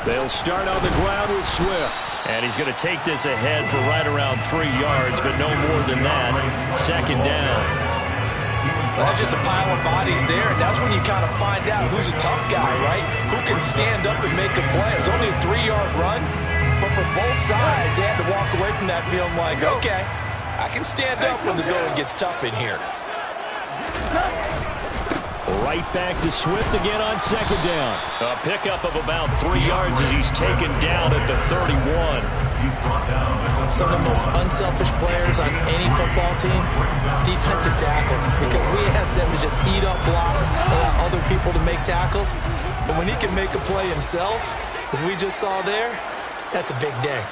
They'll start on the ground with Swift. And he's going to take this ahead for right around 3 yards, but no more than that. Second down. Well, that's just a pile of bodies there, and that's when you kind of find out who's a tough guy, right? Who can stand up and make a play. It's only a 3-yard run, but for both sides, they had to walk away from that feeling like, okay, I can stand up when the going gets tough in here. Right back to Swift again on second down. A pickup of about 3 yards as he's taken down at the 31. Some of the most unselfish players on any football team, defensive tackles, because we ask them to just eat up blocks, allow other people to make tackles. But when he can make a play himself, as we just saw there, that's a big day.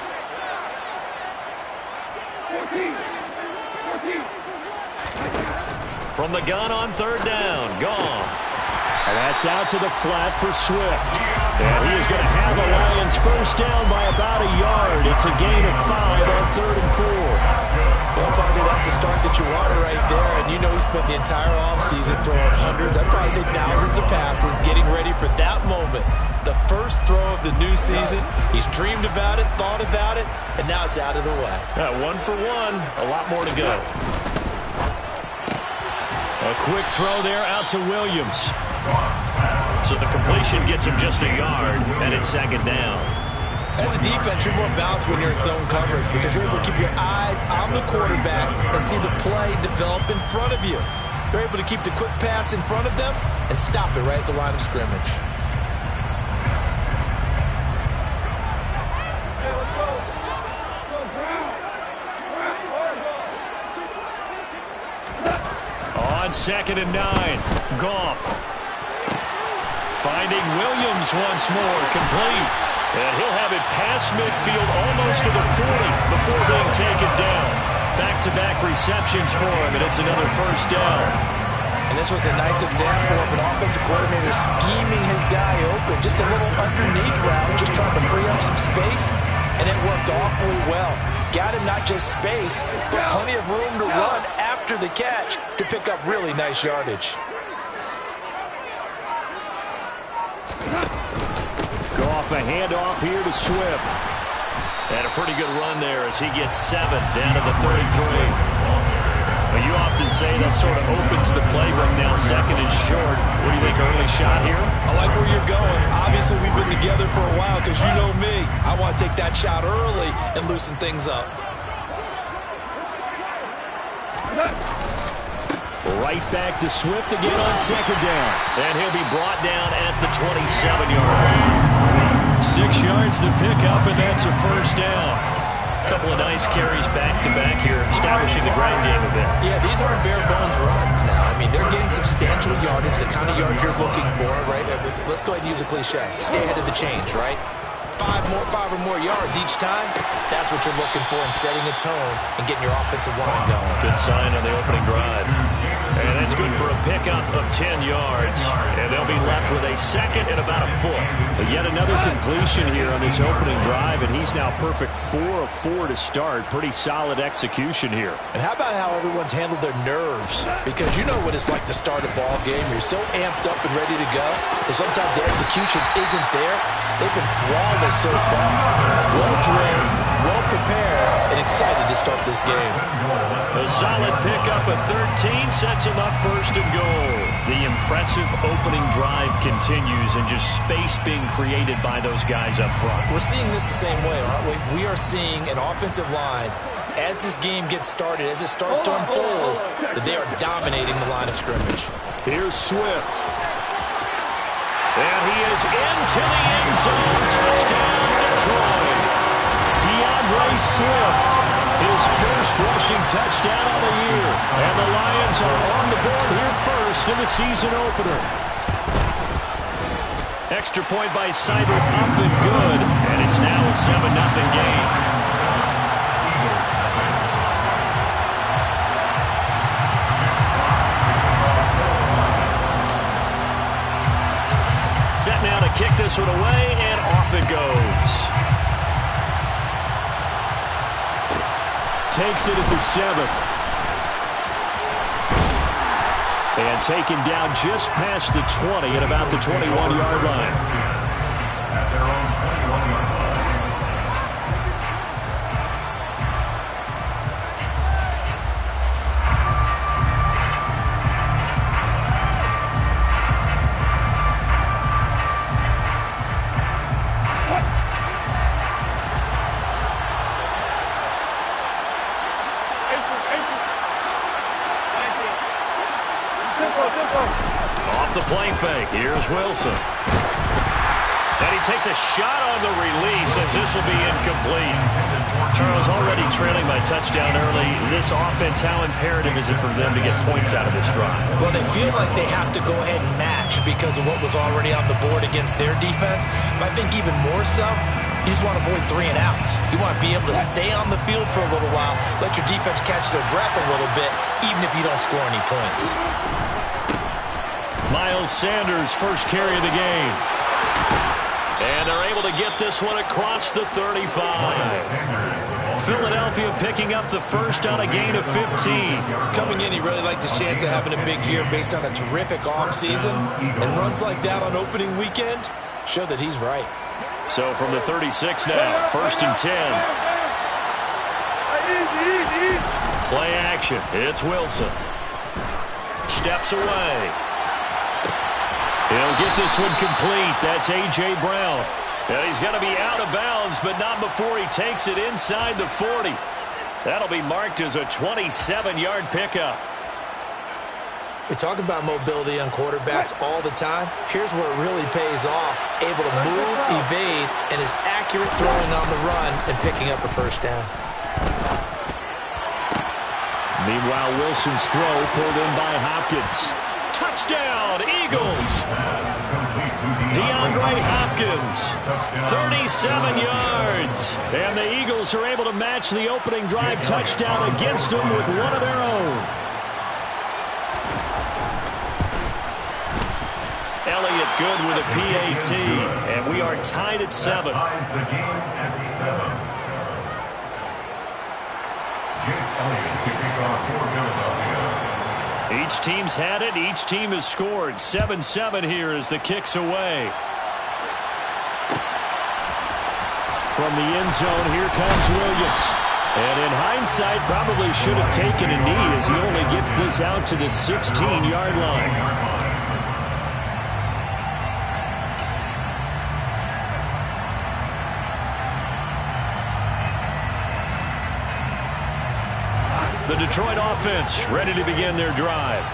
From the gun on third down, Goff. And that's out to the flat for Swift. And he is going to have the Lions first down by about a yard. It's a gain of 5 on 3rd and 4. Well, partner, that's the start that you want right there. And you know he spent the entire offseason throwing hundreds, I'd probably say thousands of passes, getting ready for that moment. The first throw of the new season. He's dreamed about it, thought about it, and now it's out of the way. 1 for 1, a lot more to go. A quick throw there out to Williams. So the completion gets him just a yard, and it's second down. As a defense, you're more balanced when you're in zone coverage because you're able to keep your eyes on the quarterback and see the play develop in front of you. You're able to keep the quick pass in front of them and stop it right at the line of scrimmage. On 2nd and 9, Goff. Finding Williams once more, complete. And he'll have it past midfield almost to the 40 before being taken down. Back-to-back receptions for him, and it's another first down. And this was a nice example of an offensive coordinator scheming his guy open. Just a little underneath route, just trying to free up some space, and it worked awfully well. Got him not just space, but plenty of room to run after the catch to pick up really nice yardage. Goff a handoff here to Swift. And a pretty good run there as he gets 7 down to the 33. Well, you often say that sort of opens the playbook now. 2nd and short. What do you think, early shot here? I like where you're going. Obviously, we've been together for a while because you know me. I want to take that shot early and loosen things up. Right back to Swift again on second down. And he'll be brought down at the 27-yard line. 6 yards to pick up, and that's a first down. A couple of nice carries back-to-back here, establishing the ground game a bit. Yeah, these aren't bare-bones runs now. I mean, they're getting substantial yardage, the kind of yards you're looking for, right? Let's go ahead and use a cliche. Stay ahead of the change, right? 5 or more yards each time, that's what you're looking for in setting a tone and getting your offensive line going. Good sign on the opening drive. And that's good for a pickup of 10 yards. And they'll be left with a second and about a foot. But yet another completion here on this opening drive, and he's now perfect 4 of 4 to start. Pretty solid execution here. And how about how everyone's handled their nerves? Because you know what it's like to start a ball game. You're so amped up and ready to go, and sometimes the execution isn't there. They've been flawless so far. Well drilled, well prepared, and excited to start this game. A solid pickup of 13 sets him up first and goal. The impressive opening drive continues, and just space being created by those guys up front. We're seeing this the same way, aren't we? We are seeing an offensive line, as this game gets started, as it starts to unfold, that they are dominating the line of scrimmage. Here's Swift. And he is into the end zone. Touchdown, Detroit. DeAndre Swift, his first rushing touchdown of the year. And the Lions are on the board here first in the season opener. Extra point by Seibert, up and good. And it's now a 7-0 game. Now to kick this one away, and off it goes. Takes it at the 7. And taken down just past the 20 at about the 21-yard line. at their own 21-yard line. Off the play fake. Here's Wilson. And he takes a shot on the release as this will be incomplete. Charles, already trailing by touchdown early. This offense, how imperative is it for them to get points out of this drive? Well, they feel like they have to go ahead and match because of what was already on the board against their defense. But I think even more so, you just want to avoid 3 and outs. You want to be able to stay on the field for a little while, let your defense catch their breath a little bit, even if you don't score any points. Miles Sanders, first carry of the game. And they're able to get this one across the 35. Philadelphia picking up the first on a gain of 15. Coming in, he really liked his chance of having a big year based on a terrific offseason. And runs like that on opening weekend show that he's right. So from the 36 now, first and 10. Play action. It's Wilson. Steps away. He'll get this one complete. That's A.J. Brown. And he's going to be out of bounds, but not before he takes it inside the 40. That'll be marked as a 27-yard pickup. We talk about mobility on quarterbacks all the time. Here's where it really pays off. Able to move, evade, and is accurate throwing on the run and picking up a first down. Meanwhile, Wilson's throw pulled in by Hopkins. Touchdown, Eagles! DeAndre Hopkins, 37 yards. And the Eagles are able to match the opening drive touchdown against them with one of their own. Elliott good with a PAT, and we are tied at 7. Ties the game at 7. Jake Elliott to kick off for Philadelphia. Each team's had it. Each team has scored. 7-7 here as the kick's away. From the end zone, here comes Williams. And in hindsight, probably should have taken a knee as he only gets this out to the 16-yard line. The Detroit offense ready to begin their drive.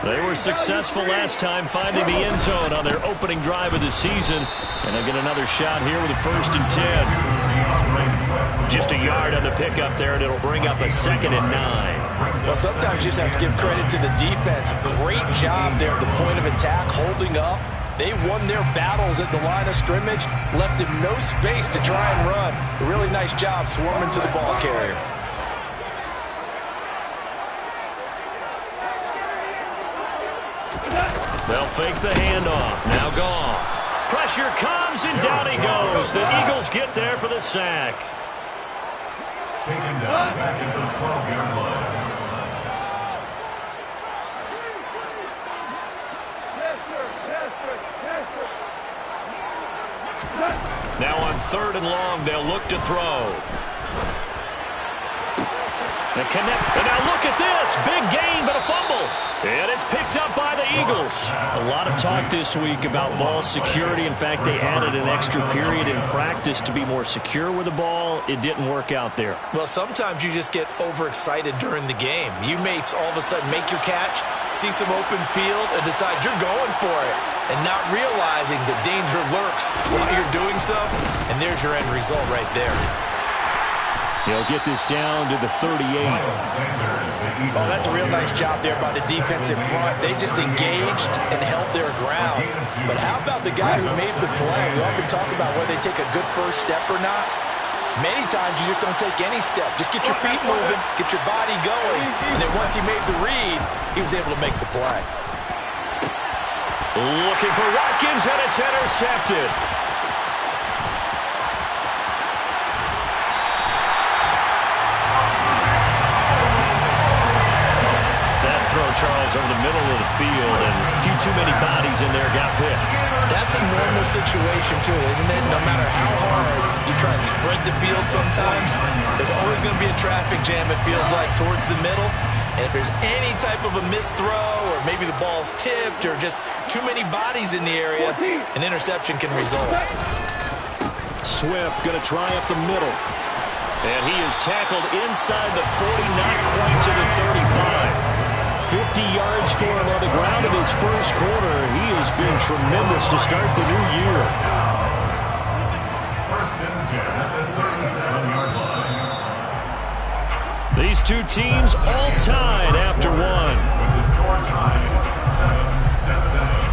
They were successful last time finding the end zone on their opening drive of the season. And they get another shot here with a first and 10. Just a yard on the pickup there, and it'll bring up a 2nd and 9. Well, sometimes you just have to give credit to the defense. Great job there at the point of attack, holding up. They won their battles at the line of scrimmage, left him no space to try and run. A really nice job swarming to the ball carrier. They'll fake the handoff. Now Goff. Pressure comes, and down he goes. The Eagles get there for the sack. Taken down back at the 12-yard line. Now on 3rd and long, they'll look to throw. And now look at this. Big gain, but a fumble. And it's picked up by the Eagles. A lot of talk this week about ball security. In fact, they added an extra period in practice to be more secure with the ball. It didn't work out there. Well, sometimes you just get overexcited during the game. You may all of a sudden make your catch, see some open field, and decide you're going for it, and not realizing the danger lurks while you're doing so. And there's your end result right there. He'll get this down to the 38. Oh, that's a real nice job there by the defense in front. They just engaged and held their ground. But how about the guy who made the play? We often talk about whether they take a good first step or not. Many times you just don't take any step. Just get your feet moving, get your body going. And then once he made the read, he was able to make the play. Looking for Watkins, and it's intercepted. Throw Charles, over the middle of the field, and a few too many bodies in there got picked. That's a normal situation, too, isn't it? No matter how hard you try and spread the field sometimes, there's always going to be a traffic jam, it feels like, towards the middle. And if there's any type of a missed throw, or maybe the ball's tipped, or just too many bodies in the area, an interception can result. Swift going to try up the middle. And he is tackled inside the 40, not quite to the 35. 50 yards for him on the ground in his first quarter. He has been tremendous to start the new year. First and 10 at the 37-yard line. These two teams all tied after one. With the score tied 7-7.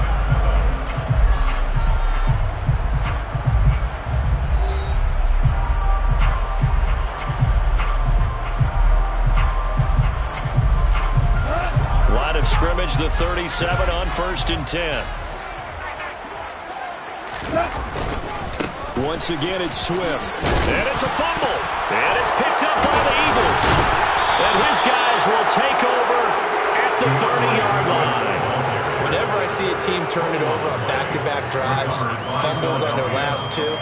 Line of scrimmage, the 37 on 1st and 10. Once again, it's Swift. And it's a fumble. And it's picked up by the Eagles. And his guys will take over at the 30-yard line. Whenever I see a team turn it over on back-to-back drives, fumbles on their last two,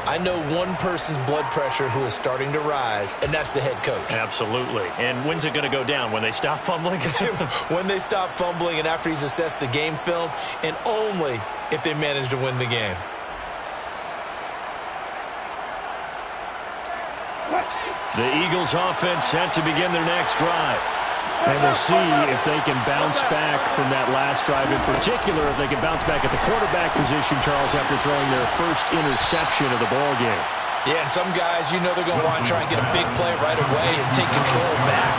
I know one person's blood pressure who is starting to rise, and that's the head coach. Absolutely. And when's it going to go down? When they stop fumbling? When they stop fumbling and after he's assessed the game film, and only if they manage to win the game. The Eagles offense set to begin their next drive. And we'll see if they can bounce back from that last drive. In particular, if they can bounce back at the quarterback position, Charles, after throwing their first interception of the ball game. Yeah, and some guys, you know they're going to want to try and get a big play right away and take control back.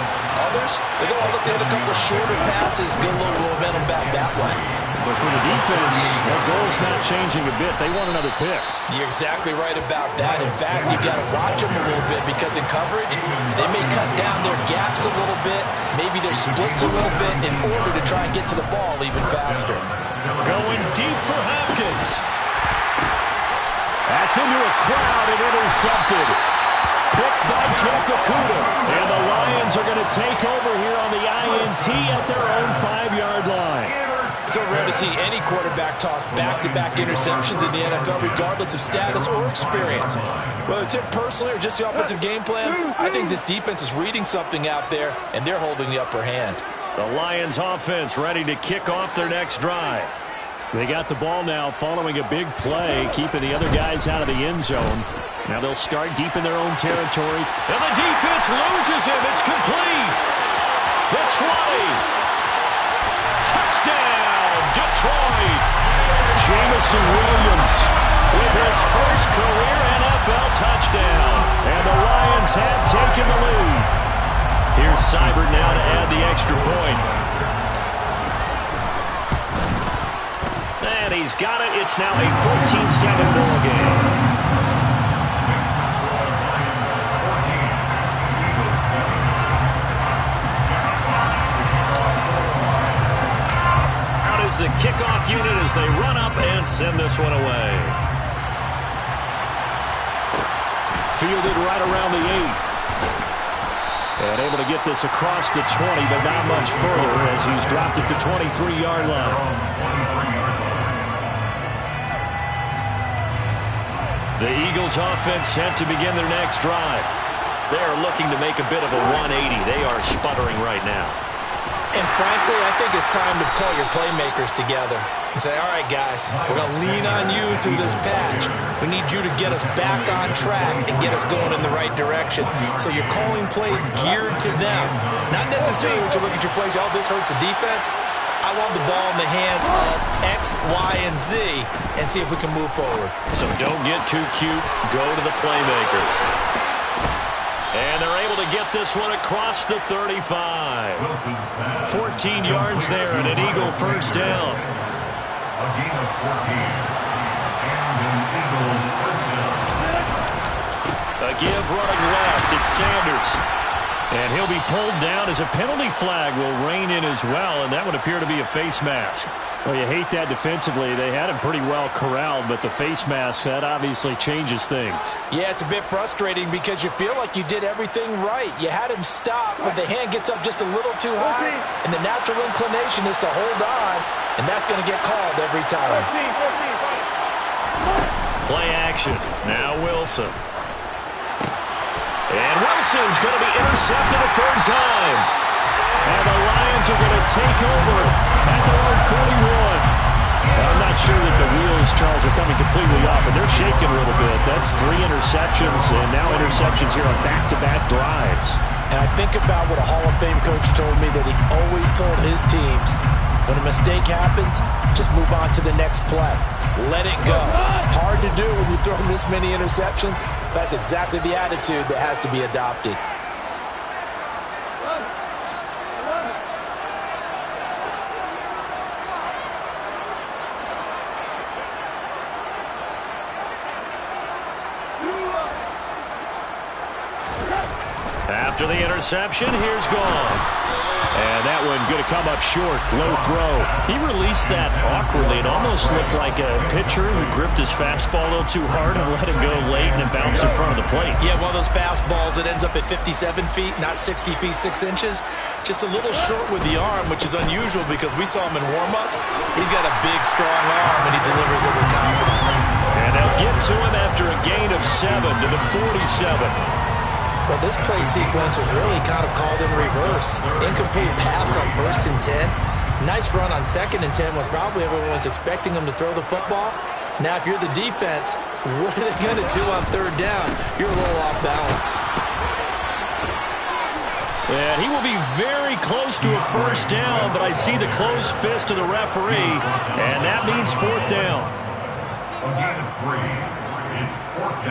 Others, they're going to look to hit a couple of shorter passes, get a little momentum back that way. But for the defense, their goal's not changing a bit. They want another pick. You're exactly right about that. In fact, you've got to watch them a little bit because in coverage, they may cut down their gaps a little bit, maybe their splits a little bit in order to try and get to the ball even faster. Going deep for Hopkins. That's into a crowd and intercepted. Picked by Jeff Okuda. And the Lions are going to take over here on the INT at their own 5-yard line. So rare to see any quarterback toss back-to-back interceptions in the NFL, regardless of status or experience. Whether it's him personally or just the offensive game plan, I think this defense is reading something out there, and they're holding the upper hand. The Lions offense ready to kick off their next drive. They got the ball now following a big play, keeping the other guys out of the end zone. Now they'll start deep in their own territory. And the defense loses him. It's complete. The 20. Touchdown, Detroit. Jameson Williams with his first career NFL touchdown. And the Lions have taken the lead. Here's Seibert now to add the extra point. And he's got it. It's now a 14-7 ball game. The kickoff unit as they run up and send this one away. Fielded right around the 8. And able to get this across the 20, but not much further as he's dropped it to 23-yard line. The Eagles offense set to begin their next drive. They are looking to make a bit of a 180. They are sputtering right now. And frankly, I think it's time to call your playmakers together and say, all right, guys, we're going to lean on you through this patch. We need you to get us back on track and get us going in the right direction. So you're calling plays geared to them. Not necessarily when you look at your plays, oh, this hurts the defense. I want the ball in the hands of X, Y, and Z and see if we can move forward. So don't get too cute. Go to the playmakers. And they're able to get this one across the 35. 14 yards there and an Eagle first down. A gain of 14. And an Eagle first down. A give running left. It's Sanders. And he'll be pulled down as a penalty flag will rein in as well, and that would appear to be a face mask. Well, you hate that defensively. They had him pretty well corralled, but the face mask, that obviously changes things. Yeah, it's a bit frustrating because you feel like you did everything right. You had him stop, but the hand gets up just a little too high, and the natural inclination is to hold on, and that's going to get called every time. Play action. Now Wilson. And Wilson's going to be intercepted a third time. And the Lions are going to take over at their own 41. I'm not sure that the wheels, Charles, are coming completely off, but they're shaking a little bit. That's 3 interceptions, and now interceptions here on back-to-back drives. And I think about what a Hall of Fame coach told me that he always told his teams, when a mistake happens, just move on to the next play. Let it go. Hard to do when you've thrown this many interceptions. That's exactly the attitude that has to be adopted. After the interception, here's gone. And that one going to come up short. Low throw. He released that awkwardly. It almost looked like a pitcher who gripped his fastball a little too hard and let him go late and it bounced in front of the plate. Yeah, one of those fastballs that ends up at 57 feet, not 60 feet, 6 inches. Just a little short with the arm, which is unusual because we saw him in warm-ups. He's got a big, strong arm, and he delivers it with confidence. And they'll get to him after a gain of 7 to the 47. Well, this play sequence was really kind of called in reverse. Incomplete pass on 1st and 10. Nice run on 2nd and 10 when probably everyone was expecting him to throw the football. Now, if you're the defense, what are they going to do on 3rd down? You're a little off balance. And he will be very close to a 1st down, but I see the closed fist of the referee, and that means 4th down.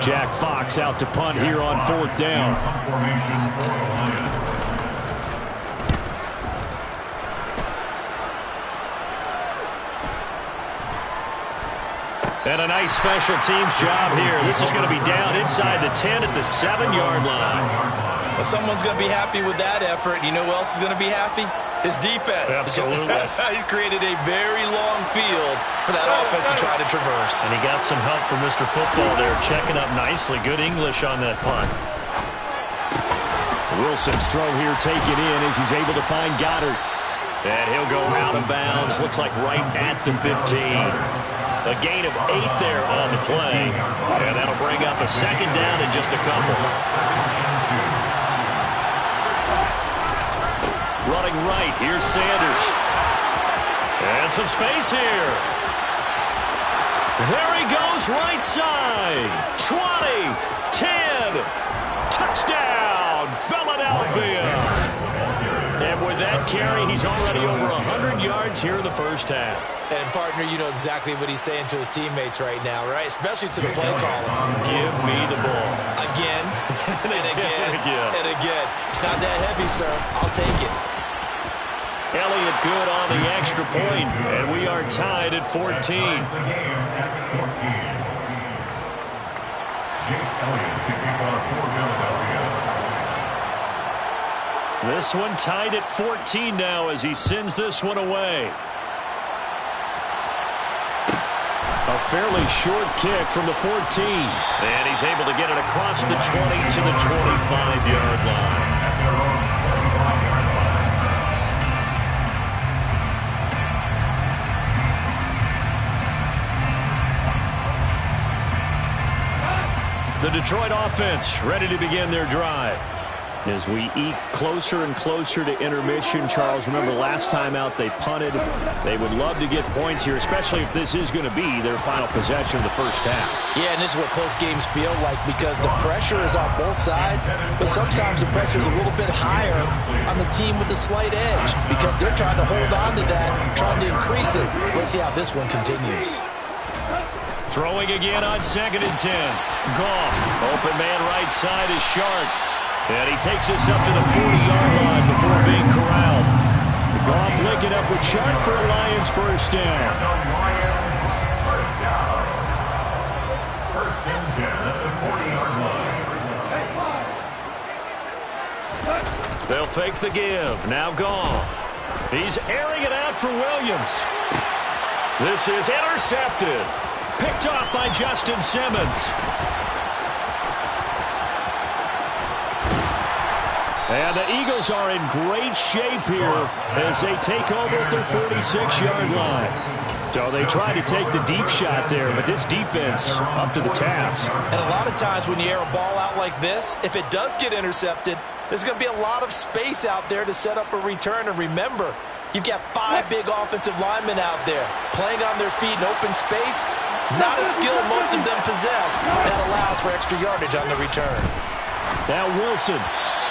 Jack Fox out to punt here on 4th down. And a nice special teams job here. This is going to be down inside the 10 at the 7-yard line. Well, someone's going to be happy with that effort. You know who else is going to be happy? His defense. Absolutely. He's created a very long field for that offense to try to traverse. And he got some help from Mr. Football there, checking up nicely. Good English on that punt. Wilson's throw here taken in as he's able to find Goddard. And he'll go out of bounds. Looks like right at the 15. A gain of 8 there on the play. And that'll bring up a 2nd down in just a couple. Running right, here's Sanders. And some space here. There he goes, right side. 20, 10, touchdown, Philadelphia. And with that carry, he's already over 100 yards here in the 1st half. And, partner, you know exactly what he's saying to his teammates right now, right? Especially to the play caller. Give me the ball. Again, and again, and again. It's not that heavy, sir. I'll take it. Elliott good on the extra point, and we are tied at 14. This one tied at 14 now as he sends this one away. A fairly short kick from the 14. And he's able to get it across the 20 to the 25-yard line. The Detroit offense ready to begin their drive. As we eat closer and closer to intermission, Charles, remember last time out they punted. They would love to get points here, especially if this is going to be their final possession of the 1st half. Yeah, and this is what close games feel like because the pressure is on both sides, but sometimes the pressure is a little bit higher on the team with the slight edge because they're trying to hold on to that, trying to increase it. Let's see how this one continues. Throwing again on 2nd and 10. Goff, open man right side is Shark. And he takes this up to the 40-yard line before being corralled. Goff linking up with Shark for a Lions 1st down. First and 10 at the 40-yard line. They'll fake the give. Now Goff. He's airing it out for Williams. This is intercepted. Picked off by Justin Simmons. And the Eagles are in great shape here as they take over at their 46-yard line. So they try to take the deep shot there, but this defense up to the task. And a lot of times when you air a ball out like this, if it does get intercepted, there's going to be a lot of space out there to set up a return. And remember, you've got 5 big offensive linemen out there playing on their feet in open space. Not a skill most of them possess. That allows for extra yardage on the return. Now Wilson.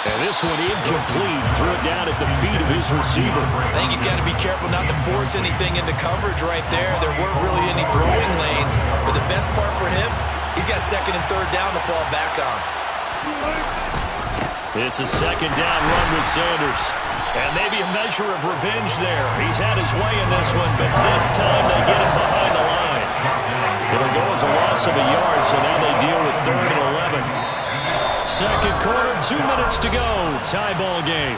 And this one incomplete. Threw it down at the feet of his receiver. I think he's got to be careful not to force anything into coverage right there. There weren't really any throwing lanes. But the best part for him, he's got 2nd and 3rd down to fall back on. It's a 2nd down run with Sanders. And maybe a measure of revenge there. He's had his way in this one, but this time they get him behind the line. It'll go as a loss of a yard, so now they deal with 3rd and 11. Second quarter, 2 minutes to go. Tie ball game.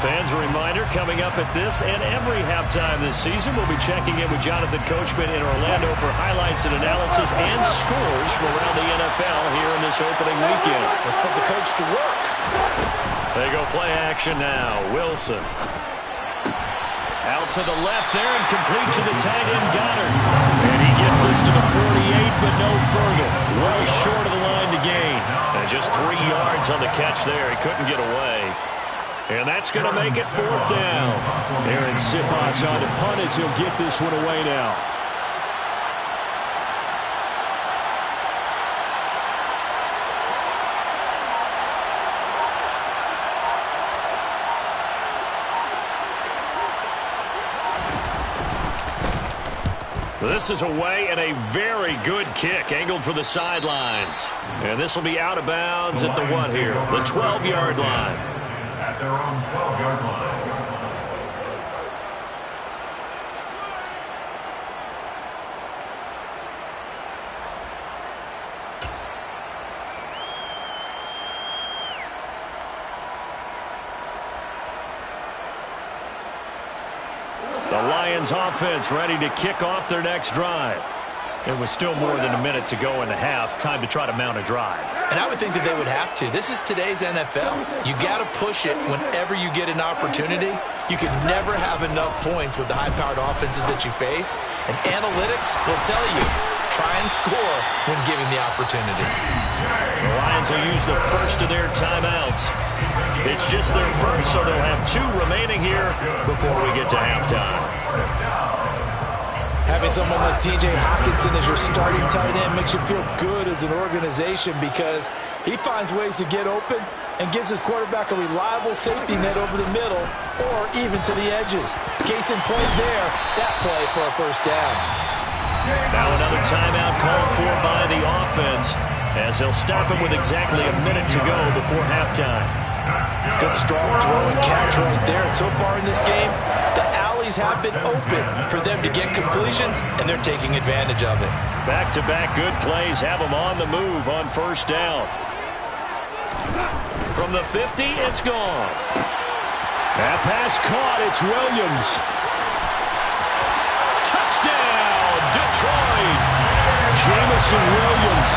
Fans, a reminder, coming up at this and every halftime this season, we'll be checking in with Jonathan Coachman in Orlando for highlights and analysis and scores from around the NFL here in this opening weekend. Let's put the coach to work. They go play action now. Wilson. Out to the left there and complete to the tight end Goddard. And he gets this to the 48, but no further. Well short of the line to gain. And just 3 yards on the catch there. He couldn't get away. And that's going to make it 4th down. Aaron Siposs on to punt as he'll get this one away now. This is away and a very good kick angled for the sidelines. And this will be out of bounds at the what here? The 12-yard line. At their own 12-yard line. The Lions offense ready to kick off their next drive. There was still more than a minute to go in the half. Time to try to mount a drive. And I would think that they would have to. This is today's NFL. You got to push it whenever you get an opportunity. You can never have enough points with the high-powered offenses that you face. And analytics will tell you, try and score when given the opportunity. The Lions will use the first of their timeouts. It's just their first, so they'll have 2 remaining here before we get to halftime. Having someone like T.J. Hockenson as your starting tight end makes you feel good as an organization because he finds ways to get open and gives his quarterback a reliable safety net over the middle or even to the edges. Case in point there, that play for a 1st down. Now another timeout called for by the offense as they'll stop him with exactly a minute to go before halftime. Good strong throw and catch right there. And so far in this game, the alleys have been open for them to get completions, and they're taking advantage of it. Back-to-back good plays have them on the move on 1st down. From the 50, it's gone. That pass caught. It's Williams. Touchdown, Detroit. Jamison Williams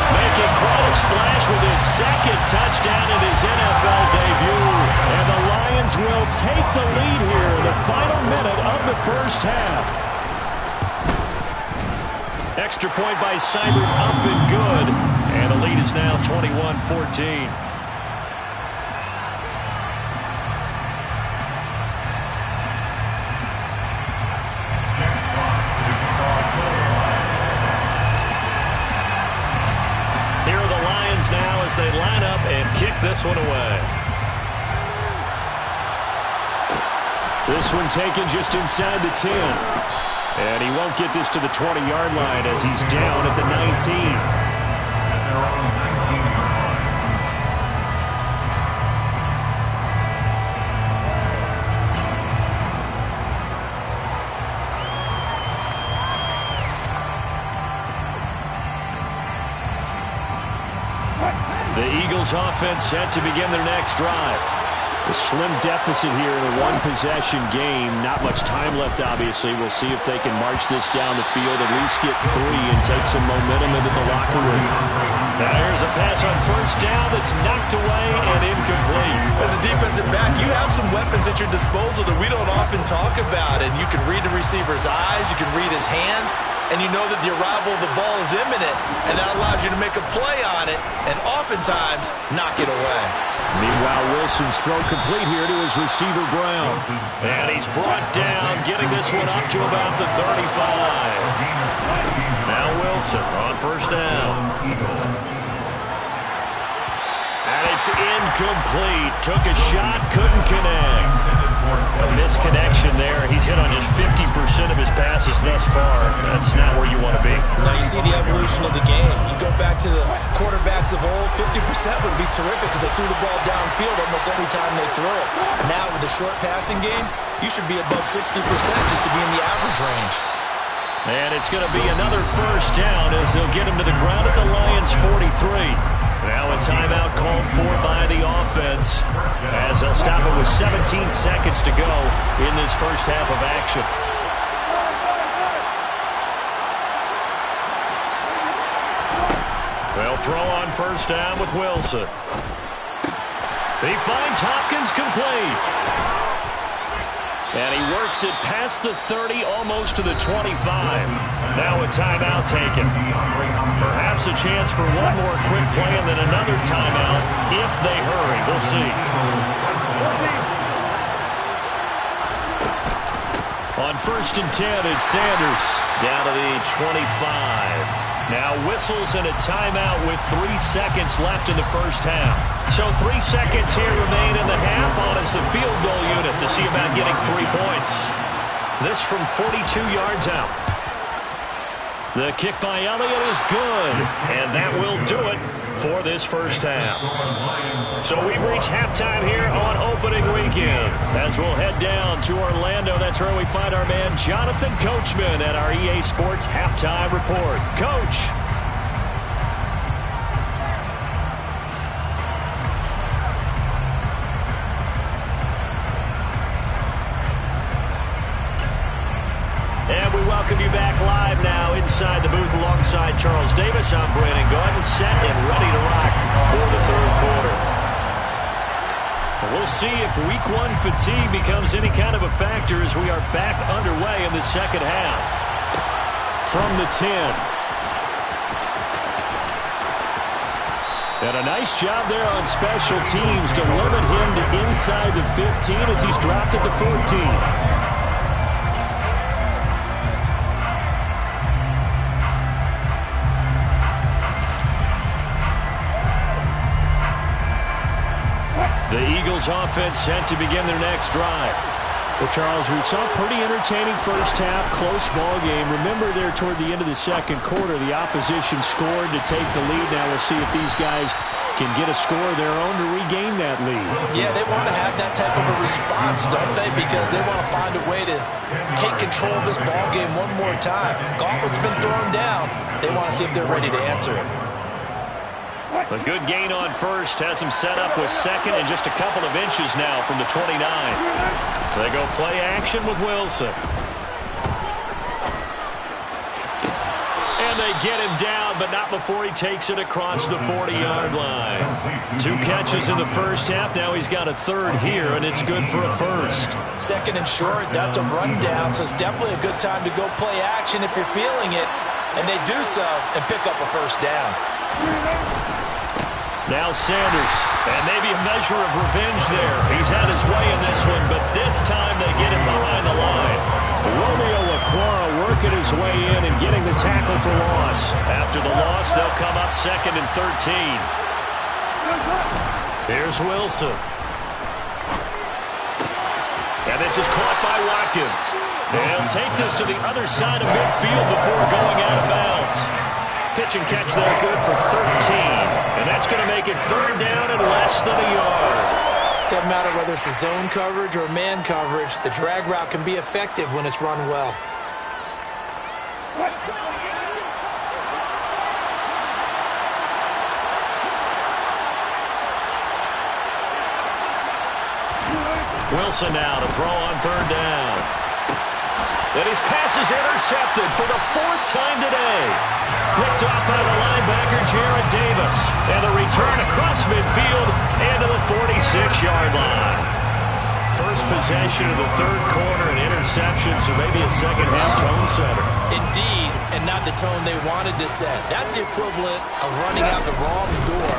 making quite a splash with his 2nd touchdown in his NFL debut. And the Lions will take the lead here in the final minute of the 1st half. Extra point by Seibert up and good. And the lead is now 21-14. Now as they line up and kick this one away. This one taken just inside the 10. And he won't get this to the 20-yard line as he's down at the 19. The Eagles offense set to begin their next drive. A slim deficit here in a one-possession game. Not much time left, obviously. We'll see if they can march this down the field, at least get 3 and take some momentum into the locker room. Now here's a pass on first down that's knocked away and incomplete. As a defensive back, you have some weapons at your disposal that we don't often talk about. And you can read the receiver's eyes, you can read his hands, and you know that the arrival of the ball is imminent, and that allows you to make a play on it and oftentimes knock it away. Meanwhile, Wilson's throw complete here to his receiver, Brown. And he's brought down, getting this one up to about the 35. Now Wilson on first down. And it's incomplete. Took a shot, couldn't connect. A misconnection there. He's hit on just 50% of his passes thus far. That's not where you want to be. Now you see the evolution of the game. You go back to the quarterbacks of old, 50% would be terrific because they threw the ball downfield almost every time they throw it. Now with the short passing game, you should be above 60% just to be in the average range. And it's going to be another first down as they'll get him to the ground at the Lions' 43. Now a timeout called for by the offense as they'll stop it with 17 seconds to go in this first half of action. They'll throw on first down with Wilson. He finds Hopkins complete. And he works it past the 30, almost to the 25. Now a timeout taken. Perhaps a chance for one more quick play and then another timeout if they hurry. We'll see. On first and 10, it's Sanders down to the 25. Now whistles and a timeout with 3 seconds left in the first half. So 3 seconds here remain in the half on as the field goal unit to see about getting 3 points. This from 42 yards out. The kick by Elliott is good, and that will do it for this first half. So we've reached halftime here on opening weekend. As we'll head down to Orlando, that's where we find our man Jonathan Coachman at our EA Sports Halftime Report. Coach. And we welcome you back live now inside the booth alongside Charles Davis. I'm Brandon Gordon, set and ready to rock for the third quarter. We'll see if week 1 fatigue becomes any kind of a factor as we are back underway in the second half. From the 10. And a nice job there on special teams to limit him to inside the 15 as he's dropped at the 14. The Eagles offense set to begin their next drive. Well, Charles, we saw a pretty entertaining first half, close ball game. Remember there toward the end of the second quarter, the opposition scored to take the lead. Now we'll see if these guys can get a score of their own to regain that lead. Yeah, they want to have that type of a response, don't they? Because they want to find a way to take control of this ball game one more time. Gauntlet's been thrown down. They want to see if they're ready to answer it. A good gain on first has him set up with second and just a couple of inches now from the 29. So they go play action with Wilson. And they get him down, but not before he takes it across the 40-yard line. 2 catches in the first half. Now he's got a third here, and it's good for a first. Second and short, that's a rundown, so it's definitely a good time to go play action if you're feeling it. And they do so and pick up a first down. Now Sanders, and maybe a measure of revenge there. He's had his way in this one, but this time they get him behind the line. Romeo LaCroix working his way in and getting the tackle for loss. After the loss, they'll come up second and 13. Here's Wilson. And this is caught by Watkins. They'll take this to the other side of midfield before going out of bounds. Pitch and catch there good for 13. And that's going to make it third down and less than a yard. Doesn't matter whether it's a zone coverage or man coverage. The drag route can be effective when it's run well. Wilson now to throw on third down. And his pass is intercepted for the fourth time today. Picked off by the linebacker, Jared Davis. And the return across midfield and to the 46-yard line. First possession of the third quarter, an interception, so maybe a second-half tone setter. Indeed, and not the tone they wanted to set. That's the equivalent of running out the wrong door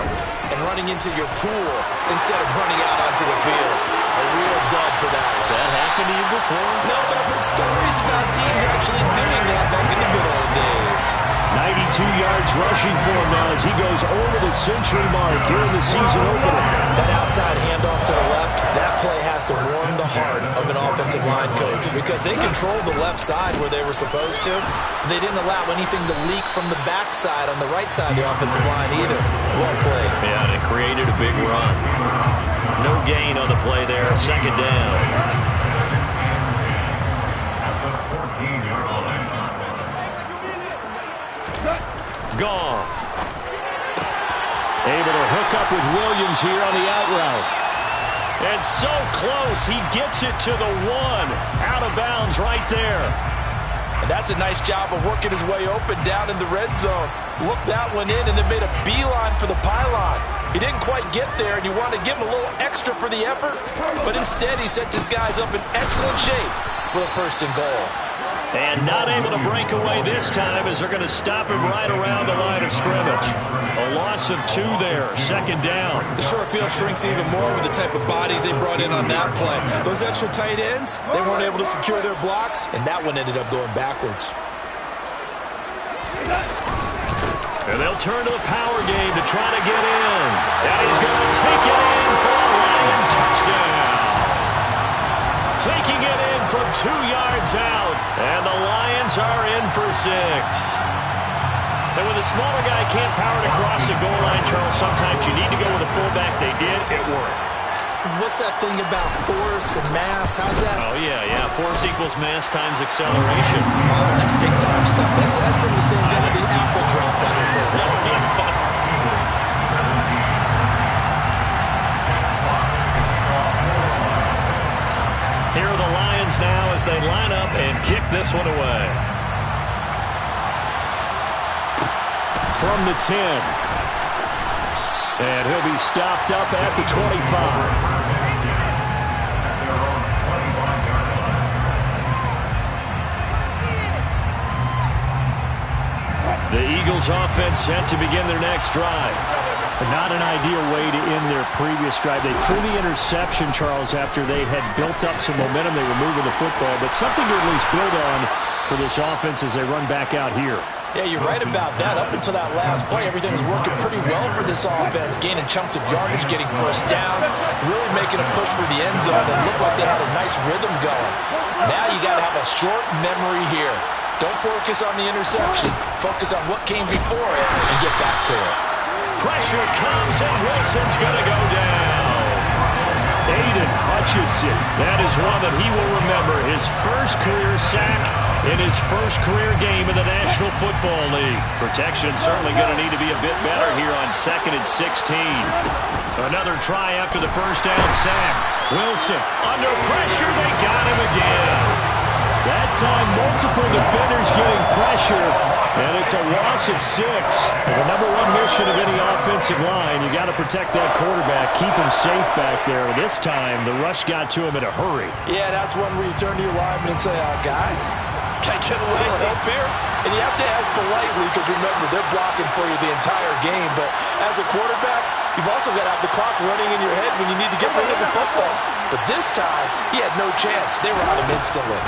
and running into your pool instead of running out onto the field. A real dud for that one. Has that happened to you before? No, but I've heard stories about teams actually doing that back in the good old days. 92 yards rushing for him now as he goes over the century mark here in the season opener. That outside handoff to the left, that play has to warm the heart of an offensive line coach because they controlled the left side where they were supposed to. They didn't allow anything to leak from the backside on the right side of the offensive line either. Well played. Yeah, and it created a big run. No gain on the play there. Second down. Goff. Able to hook up with Williams here on the out route. And so close. He gets it to the one. Out of bounds right there. And that's a nice job of working his way open down in the red zone. Looked that one in and then made a beeline for the pylon. He didn't quite get there, and you want to give him a little extra for the effort, but instead he sets his guys up in excellent shape for a first and goal. And not able to break away this time as they're going to stop him right around the line of scrimmage. A loss of 2 there, second down. The short field shrinks even more with the type of bodies they brought in on that play. Those extra tight ends, they weren't able to secure their blocks, and that one ended up going backwards. And they'll turn to the power game to try to get in. And he's going to take it in for a Lion touchdown. Taking it in from 2 yards out. And the Lions are in for 6. And when the smaller guy can't power it across the goal line, Charles, sometimes you need to go with a fullback. They did. It worked. What's that thing about force and mass? How's that? Oh, yeah. Force equals mass times acceleration. Oh, that's big-time stuff. That's from the same guy the apple dropped on his head. Here are the Lions now as they line up and kick this one away. From the 10. And he'll be stopped up at the 25. The Eagles offense set to begin their next drive. Not an ideal way to end their previous drive. They threw the interception, Charles, after they had built up some momentum. They were moving the football, but something to at least build on for this offense as they run back out here. Yeah, you're right about that. Up until that last play, everything was working pretty well for this offense, gaining chunks of yardage, getting first downs, really making a push for the end zone, and looked like they had a nice rhythm going. Now you got to have a short memory here. Don't focus on the interception. Focus on what came before it and get back to it. Pressure comes, and Wilson's going to go down. Aiden Hutchinson. That is one that he will remember. His first career sack in his first career game in the National Football League. Protection certainly going to need to be a bit better here on 2nd and 16. Another try after the first down sack. Wilson under pressure. They got him again. That time, multiple defenders getting pressure, and it's a loss of 6. And the number one mission of any offensive line, you got to protect that quarterback, keep him safe back there. This time, the rush got to him in a hurry. Yeah, that's one where you turn to your lineman and say, guys, can I get a little help here? And you have to ask politely because, remember, they're blocking for you the entire game. But as a quarterback, you've also got to have the clock running in your head when you need to get rid of the football. But this time, he had no chance. They were on him instantly.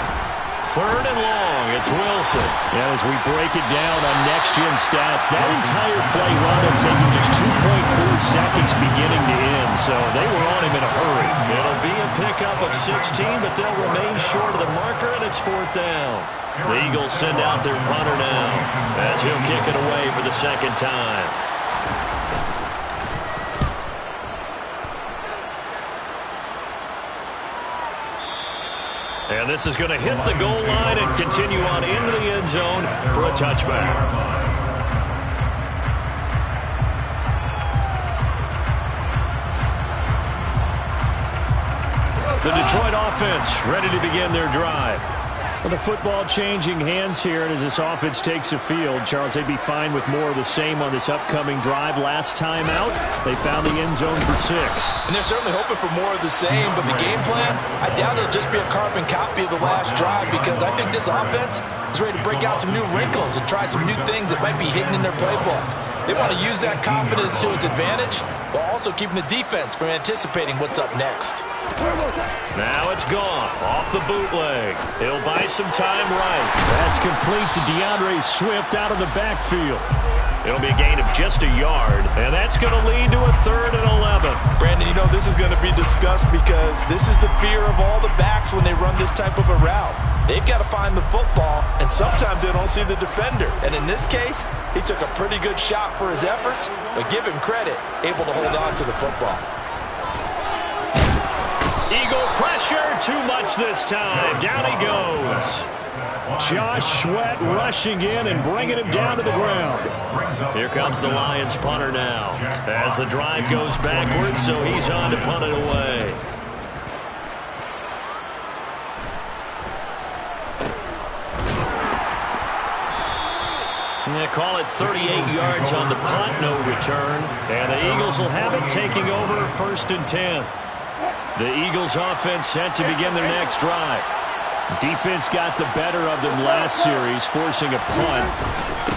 3rd and long, it's Wilson. And as we break it down on next-gen stats, that entire play wound up taking just 2.4 seconds beginning to end, so they were on him in a hurry. It'll be a pickup of 16, but they'll remain short of the marker, and it's 4th down. The Eagles send out their punter now as he'll kick it away for the second time. And this is going to hit the goal line and continue on into the end zone for a touchback. The Detroit offense ready to begin their drive. Well, the football changing hands here, and as this offense takes the field, Charles, they'd be fine with more of the same on this upcoming drive. Last time out, they found the end zone for 6. And they're certainly hoping for more of the same, but the game plan, I doubt it'll just be a carbon copy of the last drive, because I think this offense is ready to break out some new wrinkles and try some new things that might be hidden in their playbook. They want to use that confidence to its advantage, while also keeping the defense from anticipating what's up next. Now it's Goff off the bootleg. He'll buy some time right. That's complete to DeAndre Swift out of the backfield. It'll be a gain of just a yard, and that's going to lead to a 3rd and 11. Brandon, you know this is going to be discussed because this is the fear of all the backs when they run this type of a route. They've got to find the football, and sometimes they don't see the defender. And in this case, he took a pretty good shot for his efforts, but give him credit, able to hold on to the football. Eagle pressure, too much this time. Down he goes. Josh Sweat rushing in and bringing him down to the ground. Here comes the Lions punter now. As the drive goes backwards, so he's on to punt it away. And they call it 38 yards on the punt, no return. And the Eagles will have it, taking over 1st and 10. The Eagles offense set to begin their next drive. Defense got the better of them last series, forcing a punt.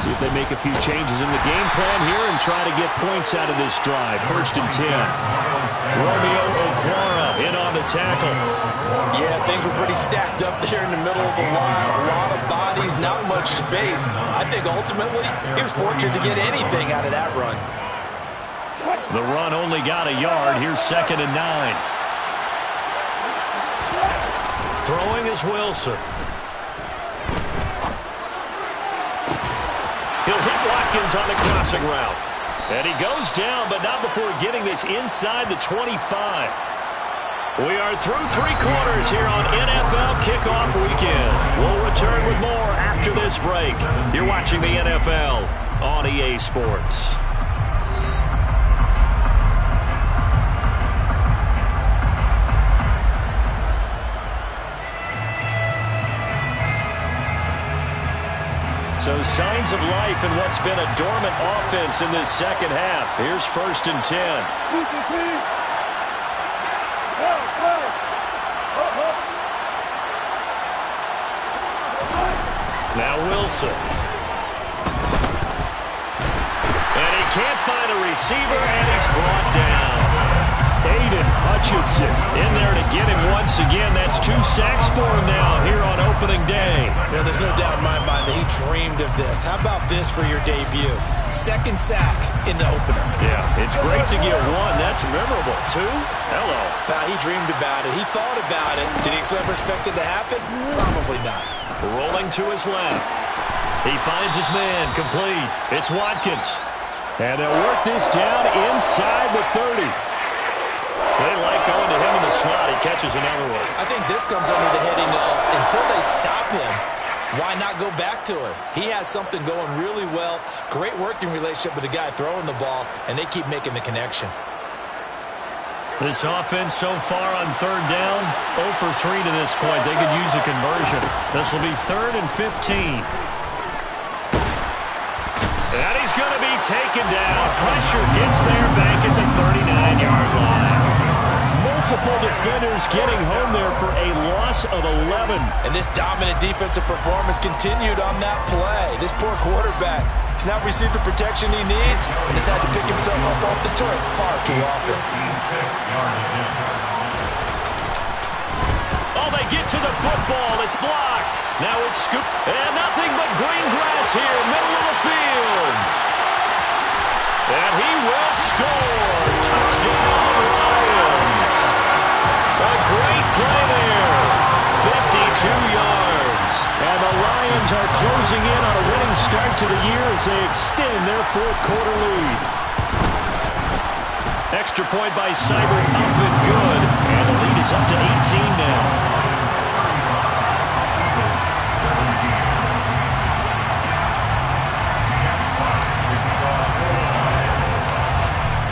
See if they make a few changes in the game plan here and try to get points out of this drive. 1st and 10. Romeo Okwara in on the tackle. Yeah, things were pretty stacked up there in the middle of the line. A lot of bodies, not much space. I think ultimately he was fortunate to get anything out of that run. The run only got a yard. Here's 2nd and 9. Throwing is Wilson. He'll hit Watkins on the crossing route. And he goes down, but not before getting this inside the 25. We are through 3 quarters here on NFL Kickoff Weekend. We'll return with more after this break. You're watching the NFL on EA Sports. So signs of life in what's been a dormant offense in this second half. Here's 1st and 10. Now Wilson. And he can't find a receiver, and he's brought down. Aiden Hutchinson in there to get him once again. That's 2 sacks for him now here on opening day. Yeah, there's no doubt in my mind that he dreamed of this. How about this for your debut? 2nd sack in the opener. Yeah, it's great to get 1. That's memorable. 2? Hello. He dreamed about it. He thought about it. Did he ever expect it to happen? Probably not. Rolling to his left. He finds his man complete. It's Watkins. And they'll work this down inside the 30. They like going to him in the slot. He catches another one. I think this comes under the heading of until they stop him, why not go back to him? He has something going really well. Great working relationship with the guy throwing the ball, and they keep making the connection. This offense so far on 3rd down, 0 for 3 to this point. They could use a conversion. This will be 3rd and 15. And he's going to be taken down. Pressure gets there back at the 39-yard line. Multiple defenders getting home there for a loss of 11. And this dominant defensive performance continued on that play. This poor quarterback has not received the protection he needs and has had to pick himself up off the turf far too often. Oh, they get to the football. It's blocked. Now it's scooped. And nothing but green grass here, middle of the field. And he will score. Touchdown, Lions. A great play there. 52 yards. And the Lions are closing in on a winning start to the year as they extend their 4th quarter lead. Extra point by Cyber, up and good. And the lead is up to 18 now.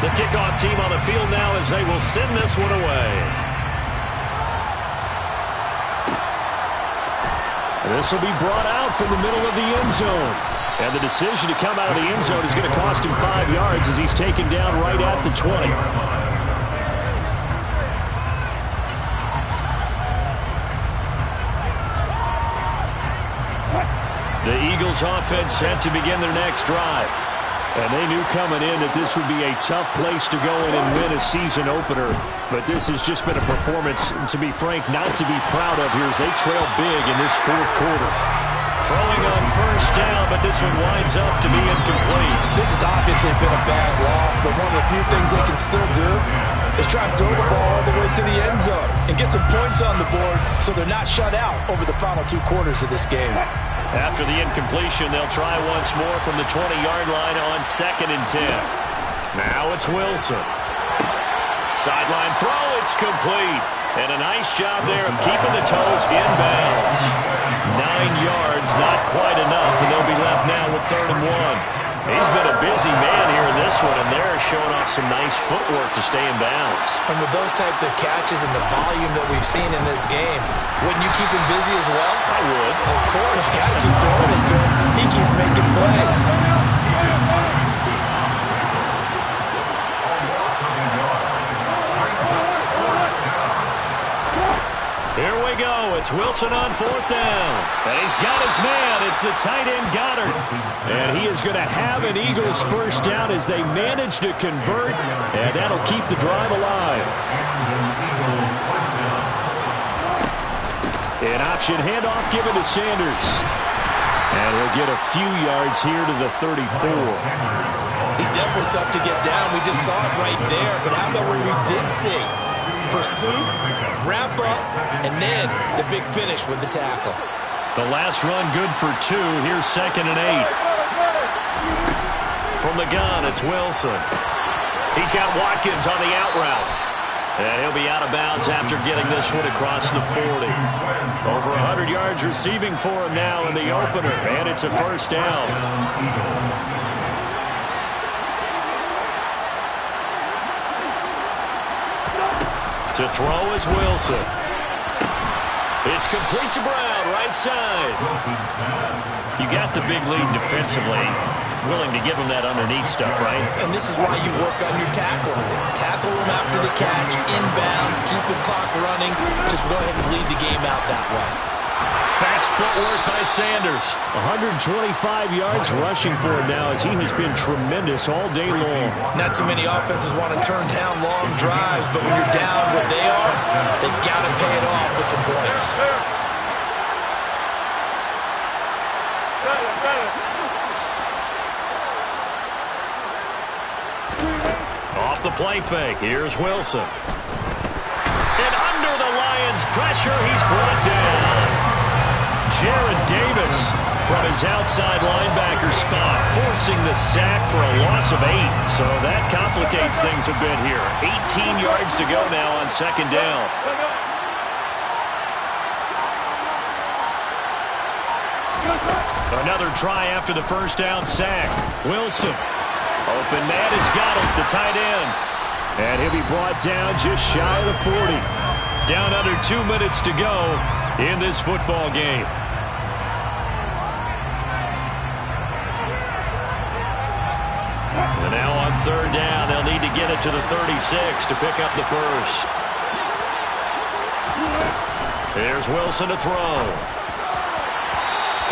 The kickoff team on the field now as they will send this one away. This will be brought out from the middle of the end zone. And the decision to come out of the end zone is going to cost him 5 yards as he's taken down right at the 20. The Eagles offense set to begin their next drive. And they knew coming in that this would be a tough place to go in and win a season opener. But this has just been a performance, to be frank, not to be proud of here as they trail big in this fourth quarter. Throwing on first down, but this one winds up to be incomplete. This has obviously been a bad loss, but one of the few things they can still do is try and throw the ball all the way to the end zone and get some points on the board so they're not shut out over the final 2 quarters of this game. After the incompletion, they'll try once more from the 20-yard line on 2nd and 10. Now it's Wilson. Sideline throw, it's complete. And a nice job there of keeping the toes in bounds. 9 yards, not quite enough, and they'll be left now with 3rd and 1. He's been a busy man here in this one, and they're showing off some nice footwork to stay in bounds. And with those types of catches and the volume that we've seen in this game, wouldn't you keep him busy as well? I would. Of course, you got to keep throwing it to him. He keeps making plays. Here we go. It's Wilson on 4th down. And he's got his man. It's the tight end Goddard. And he is going to have an Eagles first down as they manage to convert. And that'll keep the drive alive. An option handoff given to Sanders. And he'll get a few yards here to the 34. He's definitely tough to get down. We just saw it right there. But how about what we did see? Pursuit, wrap up, and then the big finish with the tackle. The last run good for 2. Here's 2nd and 8. From the gun, it's Wilson. He's got Watkins on the out route. And he'll be out of bounds after getting this one across the 40. Over 100 yards receiving for him now in the opener. And it's a first down. To throw is Wilson. It's complete to Brown, right side. You got the big lead defensively. Willing to give him that underneath stuff, right? And this is why you work on your tackling. Tackle him after the catch, inbounds, keep the clock running. Just go ahead and lead the game out that way. Fast footwork by Sanders. 125 yards rushing for him now as he has been tremendous all day long. Not too many offenses want to turn down long drives, but when you're down what they are, they've got to pay it off with some points. Off the play fake, here's Wilson. And under the Lions' pressure, he's brought down. Jared Davis from his outside linebacker spot, forcing the sack for a loss of 8. So that complicates things a bit here. 18 yards to go now on 2nd down. Another try after the first down sack. Wilson. Open man has got it, the tight end. And he'll be brought down just shy of the 40. Down under 2 minutes to go in this football game. And now on 3rd down, they'll need to get it to the 36 to pick up the first. Here's Wilson to throw.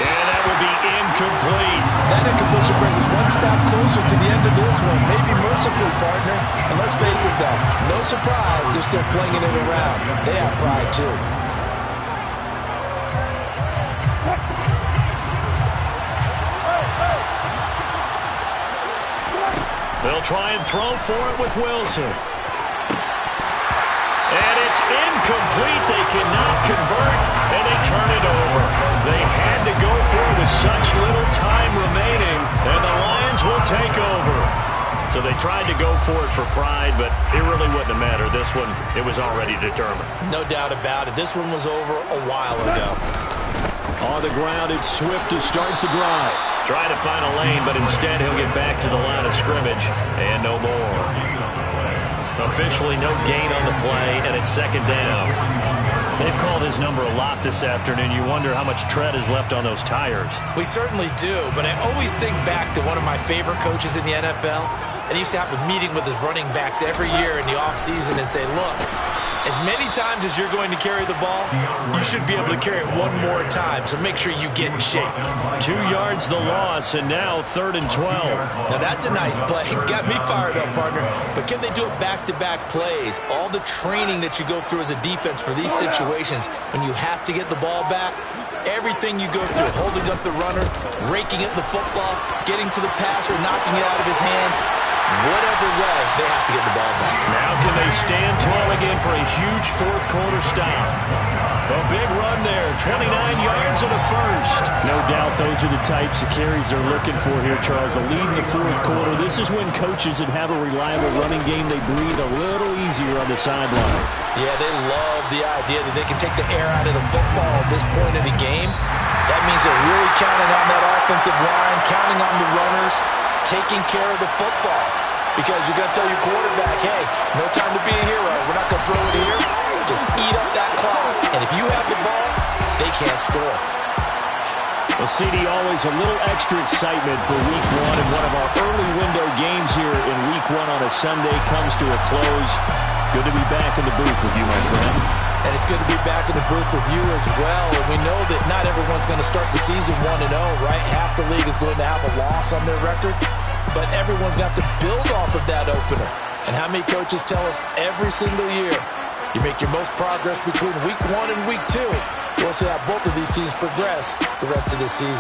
And that will be incomplete. That incompletion brings us one step closer to the end of this one. Maybe mercifully, partner. And let's face it, though, no surprise, they're still flinging it around. They have pride, too. They'll try and throw for it with Wilson. And it's incomplete. They cannot convert, and they turn it over. They had to go for it with such little time remaining, and the Lions will take over. So they tried to go for it for pride, but it really wouldn't have mattered. This one, it was already determined. No doubt about it. This one was over a while ago. On the ground, it's Swift to start the drive. Trying to find a lane, but instead he'll get back to the line of scrimmage, and no more. Officially no gain on the play, and it's 2nd down. They've called his number a lot this afternoon. You wonder how much tread is left on those tires. We certainly do, but I always think back to one of my favorite coaches in the NFL, and he used to have a meeting with his running backs every year in the offseason and say, look, as many times as you're going to carry the ball, you should be able to carry it one more time, so make sure you get in shape. 2 yards the loss, and now 3rd and 12. Now that's a nice play. Got me fired up, partner. But can they do it back-to-back plays? All the training that you go through as a defense for these situations, when you have to get the ball back, everything you go through, holding up the runner, raking at the football, getting to the passer, knocking it out of his hands, whatever way, they have to get the ball back. Now can they stand tall again for a huge fourth-quarter stop? A big run there, 29 yards and a first. No doubt those are the types of carries they're looking for here, Charles. The lead in the fourth quarter. This is when coaches that have a reliable running game, they breathe a little easier on the sideline. Yeah, they love the idea that they can take the air out of the football at this point of the game. That means they're really counting on that offensive line, counting on the runners, taking care of the football. Because you're going to tell your quarterback, hey, no time to be a hero. We're not going to throw it here. Just eat up that clock. And if you have the ball, they can't score. Well, CD, always a little extra excitement for Week 1, and one of our early window games here in Week 1 on a Sunday comes to a close. Good to be back in the booth with you, my friend. And it's good to be back in the booth with you as well. And we know that not everyone's going to start the season 1-0, right? Half the league is going to have a loss on their record. But everyone's got to build off of that opener. And how many coaches tell us every single year, you make your most progress between Week 1 and Week 2. We'll see how both of these teams progress the rest of this season.